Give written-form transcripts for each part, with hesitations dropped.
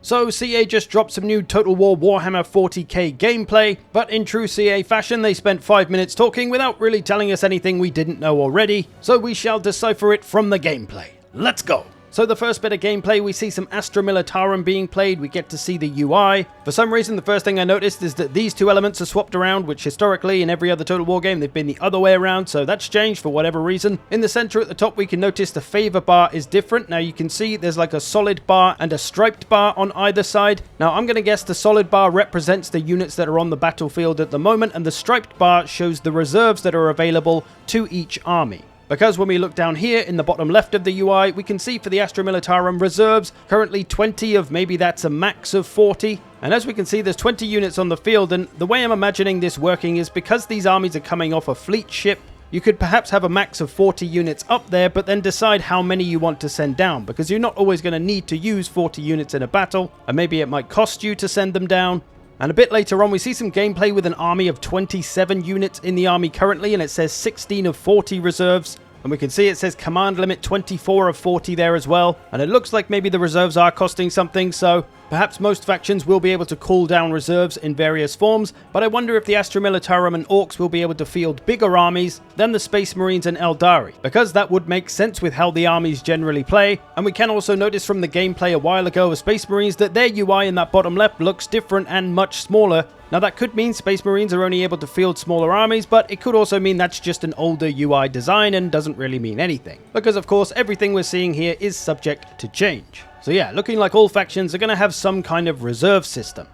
So CA just dropped some new Total War Warhammer 40k gameplay, but in true CA fashion they spent 5 minutes talking without really telling us anything we didn't know already, so we shall decipher it from the gameplay. Let's go! So the first bit of gameplay, we see some Astra Militarum being played, we get to see the UI. For some reason, the first thing I noticed is that these two elements are swapped around, which historically in every other Total War game they've been the other way around, so that's changed for whatever reason. In the center at the top we can notice the favor bar is different. Now you can see there's like a solid bar and a striped bar on either side. Now I'm going to guess the solid bar represents the units that are on the battlefield at the moment, and the striped bar shows the reserves that are available to each army. Because when we look down here in the bottom left of the UI, we can see for the Astra Militarum reserves, currently 20 of maybe that's a max of 40. And as we can see, there's 20 units on the field, and the way I'm imagining this working is because these armies are coming off a fleet ship, you could perhaps have a max of 40 units up there, but then decide how many you want to send down, because you're not always going to need to use 40 units in a battle, and maybe it might cost you to send them down. And a bit later on, we see some gameplay with an army of 27 units in the army currently, and it says 16 of 40 reserves. And we can see it says command limit 24 of 40 there as well. And it looks like maybe the reserves are costing something, so perhaps most factions will be able to call down reserves in various forms, but I wonder if the Astra Militarum and Orcs will be able to field bigger armies than the Space Marines and Eldari, because that would make sense with how the armies generally play. And we can also notice from the gameplay a while ago of Space Marines that their UI in that bottom left looks different and much smaller. Now that could mean Space Marines are only able to field smaller armies, but it could also mean that's just an older UI design and doesn't really mean anything, because of course everything we're seeing here is subject to change. So yeah, looking like all factions are going to have some kind of reserve system.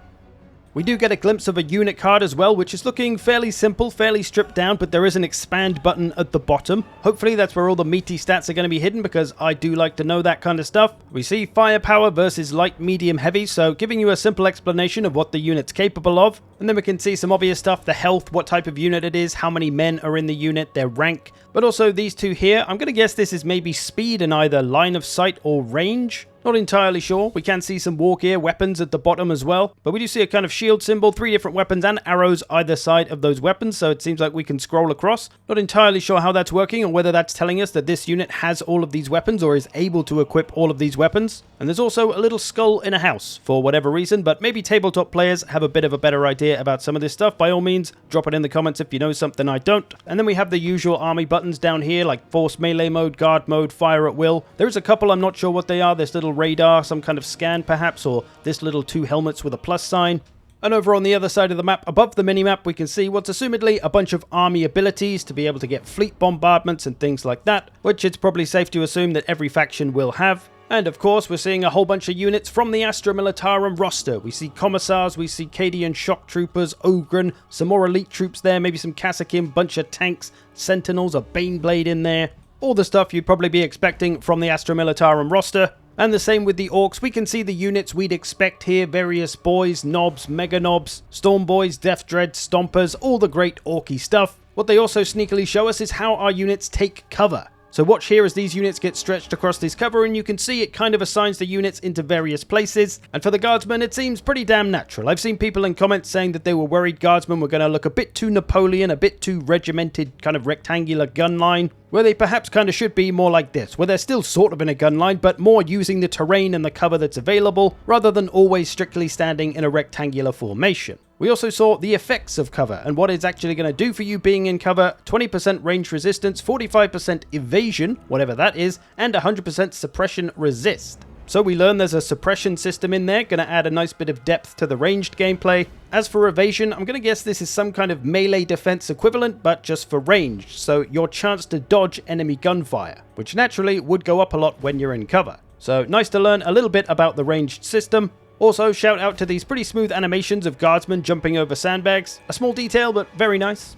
We do get a glimpse of a unit card as well, which is looking fairly simple, fairly stripped down, but there is an expand button at the bottom. Hopefully that's where all the meaty stats are going to be hidden, because I do like to know that kind of stuff. We see firepower versus light, medium, heavy, so giving you a simple explanation of what the unit's capable of. And then we can see some obvious stuff, the health, what type of unit it is, how many men are in the unit, their rank. But also these two here, I'm going to guess this is maybe speed in either line of sight or range. Not entirely sure. We can see some war gear, weapons at the bottom as well. But we do see a kind of shield symbol, 3 different weapons and arrows either side of those weapons, so it seems like we can scroll across. Not entirely sure how that's working or whether that's telling us that this unit has all of these weapons or is able to equip all of these weapons. And there's also a little skull in a house for whatever reason, but maybe tabletop players have a bit of a better idea about some of this stuff. By all means, drop it in the comments if you know something I don't. And then we have the usual army buttons down here, like force melee mode, guard mode, fire at will. There's a couple I'm not sure what they are. This little radar, some kind of scan perhaps, or this little 2 helmets with a plus sign. And over on the other side of the map, above the minimap, we can see what's assumedly a bunch of army abilities to be able to get fleet bombardments and things like that, which it's probably safe to assume that every faction will have. And of course, we're seeing a whole bunch of units from the Astra Militarum roster. We see Commissars, we see Cadian Shock Troopers, Ogren, some more elite troops there, maybe some Kazakin, bunch of tanks, Sentinels, a Baneblade in there. All the stuff you'd probably be expecting from the Astra Militarum roster. And the same with the Orcs. We can see the units we'd expect here, various boys, knobs, mega knobs, storm boys, death dread, stompers, all the great orky stuff. What they also sneakily show us is how our units take cover. So watch here as these units get stretched across this cover, and you can see it kind of assigns the units into various places. And for the guardsmen, it seems pretty damn natural. I've seen people in comments saying that they were worried guardsmen were going to look a bit too Napoleon, a bit too regimented, kind of rectangular gun line, where they perhaps kind of should be more like this, where they're still sort of in a gun line, but more using the terrain and the cover that's available, rather than always strictly standing in a rectangular formation. We also saw the effects of cover and what it's actually going to do for you being in cover: 20% range resistance, 45% evasion, whatever that is, and 100% suppression resist. So we learn there's a suppression system in there, going to add a nice bit of depth to the ranged gameplay. As for evasion, I'm going to guess this is some kind of melee defense equivalent, but just for ranged, so your chance to dodge enemy gunfire, which naturally would go up a lot when you're in cover. So nice to learn a little bit about the ranged system. Also, shout out to these pretty smooth animations of guardsmen jumping over sandbags. A small detail, but very nice.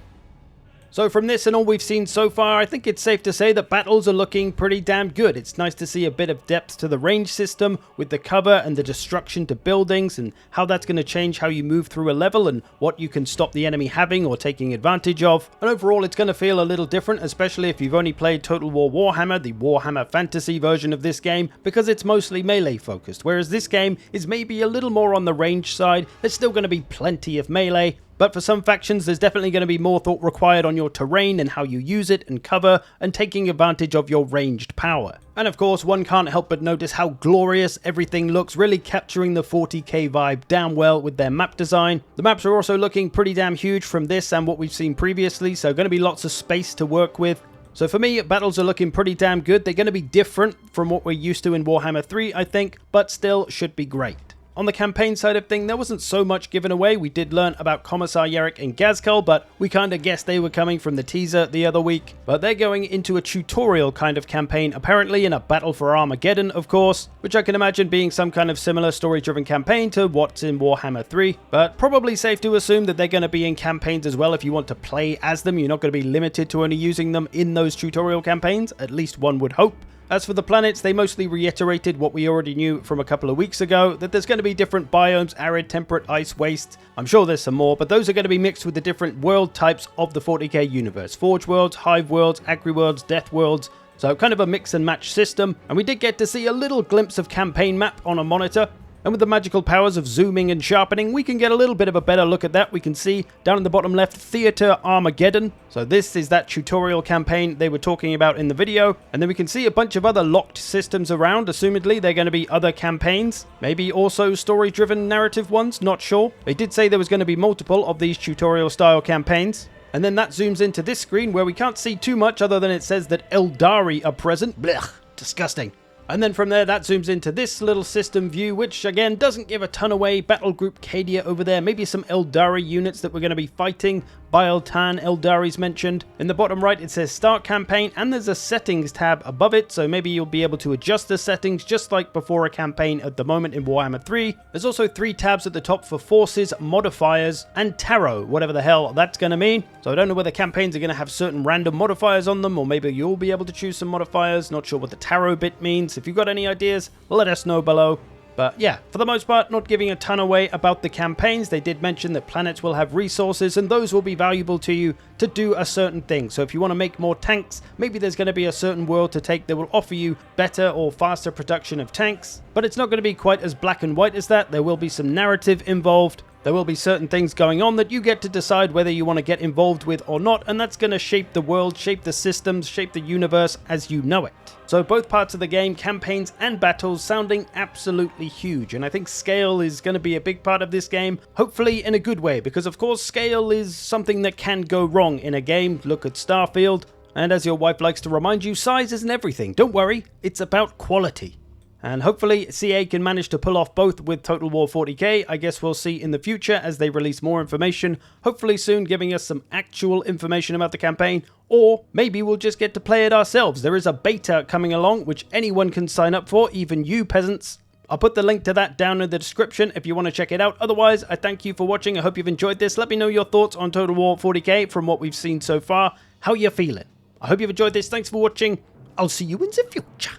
So from this and all we've seen so far, I think it's safe to say that battles are looking pretty damn good. It's nice to see a bit of depth to the range system with the cover and the destruction to buildings, and how that's going to change how you move through a level and what you can stop the enemy having or taking advantage of. And overall, it's going to feel a little different, especially if you've only played Total War Warhammer, the Warhammer Fantasy version of this game, because it's mostly melee focused, whereas this game is maybe a little more on the range side. There's still going to be plenty of melee, But for some factions, there's definitely going to be more thought required on your terrain and how you use it and cover, and taking advantage of your ranged power. And of course, one can't help but notice how glorious everything looks, really capturing the 40k vibe damn well with their map design. The maps are also looking pretty damn huge from this and what we've seen previously, so going to be lots of space to work with. So for me, battles are looking pretty damn good. They're going to be different from what we're used to in Warhammer 3, I think, but still should be great. On the campaign side of thing, there wasn't so much given away. We did learn about Commissar Yarrick and Gazkul, but we kind of guessed they were coming from the teaser the other week. But they're going into a tutorial kind of campaign, apparently in a battle for Armageddon, of course, which I can imagine being some kind of similar story-driven campaign to what's in Warhammer 3. But probably safe to assume that they're going to be in campaigns as well if you want to play as them. You're not going to be limited to only using them in those tutorial campaigns, at least one would hope. As for the planets, they mostly reiterated what we already knew from a couple of weeks ago, that there's going to be different biomes, arid, temperate, ice, waste. I'm sure there's some more, but those are going to be mixed with the different world types of the 40k universe. Forge worlds, hive worlds, agri worlds, death worlds. So kind of a mix and match system. And we did get to see a little glimpse of campaign map on a monitor. And with the magical powers of zooming and sharpening, we can get a little bit of a better look at that. We can see down in the bottom left, Theatre Armageddon. So this is that tutorial campaign they were talking about in the video. And then we can see a bunch of other locked systems around. Assumedly, they're going to be other campaigns. Maybe also story-driven narrative ones, not sure. They did say there was going to be multiple of these tutorial-style campaigns. And then that zooms into this screen where we can't see too much other than it says that Eldari are present. Blech, disgusting. And then from there, that zooms into this little system view, which again doesn't give a ton away. Battle Group Cadia over there, maybe some Eldari units that we're going to be fighting. Bialtan Eldari's mentioned. In the bottom right, it says Start Campaign, and there's a Settings tab above it, so maybe you'll be able to adjust the settings just like before a campaign at the moment in Warhammer 3. There's also 3 tabs at the top for Forces, Modifiers, and Tarot, whatever the hell that's going to mean. So I don't know whether campaigns are going to have certain random modifiers on them, or maybe you'll be able to choose some modifiers. Not sure what the Tarot bit means. If you've got any ideas, let us know below. But yeah, for the most part, not giving a ton away about the campaigns. They did mention that planets will have resources, and those will be valuable to you to do a certain thing. So if you want to make more tanks, maybe there's going to be a certain world to take that will offer you better or faster production of tanks. But it's not going to be quite as black and white as that. There will be some narrative involved. There will be certain things going on that you get to decide whether you want to get involved with or not, and that's going to shape the world, shape the systems, shape the universe as you know it. So both parts of the game, campaigns and battles, sounding absolutely huge, and I think scale is going to be a big part of this game, hopefully in a good way, because of course scale is something that can go wrong in a game. Look at Starfield, and as your wife likes to remind you, size isn't everything. Don't worry, it's about quality. And hopefully CA can manage to pull off both with Total War 40k. I guess we'll see in the future as they release more information, hopefully soon giving us some actual information about the campaign, or maybe we'll just get to play it ourselves. There is a beta coming along which anyone can sign up for, even you peasants. I'll put the link to that down in the description if you want to check it out. Otherwise, I thank you for watching. I hope you've enjoyed this. Let me know your thoughts on Total War 40k from what we've seen so far. How you feeling? I hope you've enjoyed this. Thanks for watching. I'll see you in the future.